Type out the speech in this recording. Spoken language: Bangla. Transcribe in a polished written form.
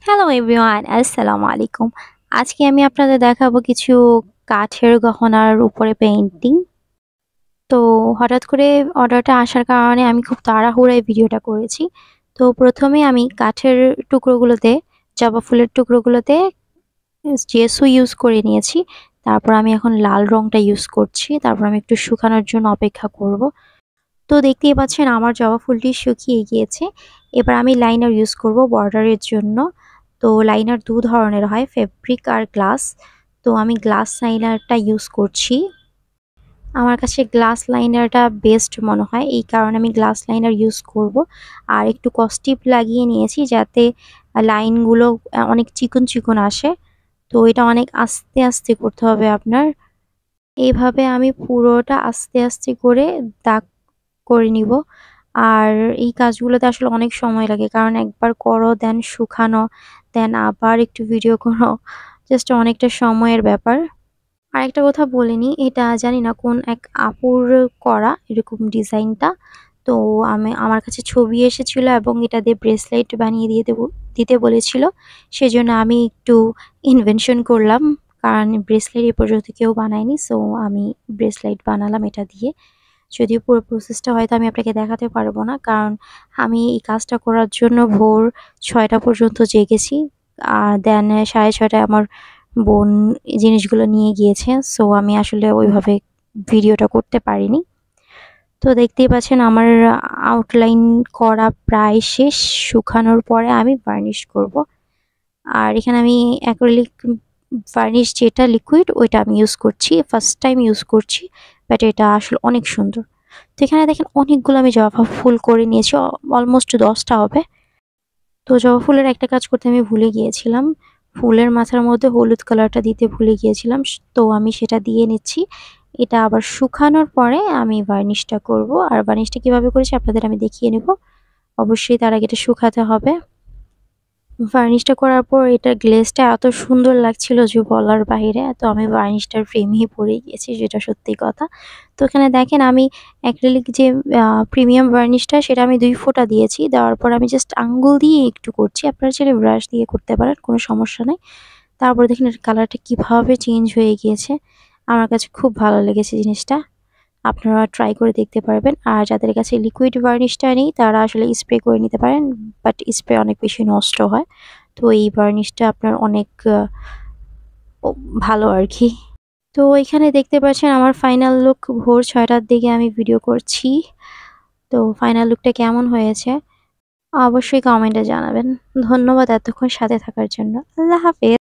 হ্যালো এভরিওয়ান, আসসালামু আলাইকুম। আজকে আমি আপনাদের দেখাবো কিছু কাঠের গহনার উপরে পেইন্টিং। তো হঠাৎ করে অর্ডারটা আসার কারণে আমি খুব তাড়াহুড়োয় ভিডিওটা করেছি। তো প্রথমে আমি কাঠের টুকরোগুলোতে, জবা ফুলের টুকরোগুলোতে জেসু ইউজ করে নিয়েছি। তারপর আমি এখন লাল রংটা ইউজ করছি। তারপর আমি একটু শুকানোর জন্য অপেক্ষা করব। তো দেখতেই পাচ্ছেন আমার জবা ফুলটি শুকিয়ে গিয়েছে। এবার আমি লাইনার ইউজ করব বর্ডারের জন্য। তো লাইনার দু ধরনের হয়, ফেব্রিক আর গ্লাস। তো আমি গ্লাস লাইনারটা ইউজ করছি। আমার কাছে গ্লাস লাইনারটা বেস্ট মনে হয়, এই কারণে আমি গ্লাস লাইনার ইউজ করব। আর একটু কস্টিপ লাগিয়ে নিয়েছি যাতে লাইনগুলো অনেক চিকন চিকন আসে। তো এটা অনেক আস্তে আস্তে করতে হবে আপনার। এইভাবে আমি পুরোটা আস্তে আস্তে করে দাগ করে নিব। আর এই কাজগুলোতে আসলে অনেক সময় লাগে, কারণ একবার করো দেন শুকানো, দেন আবার একটু ভিডিও করো, জাস্ট অনেকটা সময়ের ব্যাপার। আরেকটা কথা বলিনি, এটা জানি না কোন এক আপুর করা এরকম ডিজাইনটা। তো আমার কাছে ছবি এসেছিল এবং এটা দিয়ে ব্রেসলেট বানিয়ে দিতে বলেছিল। সেজন্য আমি একটু ইনভেনশন করলাম, কারণ ব্রেসলেট এ পর্যন্ত কেউ বানায়নি। সো আমি ব্রেসলেট বানালাম এটা দিয়ে। যদিও পুরো প্রসেসটা হয়তো আমি আপনাকে দেখাতে পারবো না, কারণ আমি এই কাজটা করার জন্য ভোর ৬টা পর্যন্ত জেগেছি। আর দেন ৬:৩০টায় আমার বোন এই জিনিসগুলো নিয়ে গিয়েছে। সো আমি আসলে ওইভাবে ভিডিওটা করতে পারিনি। তো দেখতেই পাচ্ছেন আমার আউটলাইন করা প্রায় শেষ। শুকানোর পরে আমি ভার্নিশ করব। আর এখানে আমি অ্যাক্রিলিক ভার্নিশ যেটা লিকুইড ওইটা আমি ইউজ করছি, ফার্স্ট টাইম ইউজ করছি, বাট এটা আসলে অনেক সুন্দর। তো এখানে দেখেন অনেকগুলো আমি জবা ফুল করে নিয়েছি, অলমোস্ট 10টা হবে। তো জবা ফুলের একটা কাজ করতে আমি ভুলে গিয়েছিলাম, ফুলের মাথার মধ্যে হলুদ কালারটা দিতে ভুলে গিয়েছিলাম। তো আমি সেটা দিয়ে নিচ্ছি। এটা আবার শুকানোর পরে আমি ভার্নিশটা করব। আর ভার্নিশটা কিভাবে করেছি আপনাদের আমি দেখিয়ে নেব। অবশ্যই তার আগে এটা শুকাতে হবে। ভার্নিশটা করার পর এটার গ্লেজটা এত সুন্দর লাগছিল যে বলার বাহিরে। তো আমি ভার্নিশটার প্রেমেই পড়ে গিয়েছি, যেটা সত্যি কথা। তো এখানে দেখেন আমি অ্যাক্রিলিক যে প্রিমিয়াম ভার্নিশটা সেটা আমি 2 ফোঁটা দিয়েছি। দেওয়ার পর আমি জাস্ট আঙ্গুল দিয়ে একটু করছি। আপনারা চাইলে ব্রাশ দিয়ে করতে পারেন, কোনো সমস্যা নাই। তারপর দেখেন এর কালারটা কিভাবে চেঞ্জ হয়ে গিয়েছে। আমার কাছে খুব ভালো লেগেছে জিনিসটা। আপনারা ট্রাই করে দেখতে পারবেন। আর যাদের কাছে লিকুইড ভার্নিশটা নেই তারা আসলে স্প্রে করে নিতে পারেন, বাট স্প্রে অনেক বেশি নষ্ট হয়। তো এই ভার্নিশটা আপনার অনেক ভালো আর কি। তো এখানে দেখতে পাচ্ছেন আমার ফাইনাল লুক। ভোর 6টার দিকে আমি ভিডিও করছি। তো ফাইনাল লুকটা কেমন হয়েছে অবশ্যই কমেন্টে জানাবেন। ধন্যবাদ এতক্ষণ সাথে থাকার জন্য। আল্লাহ হাফেজ।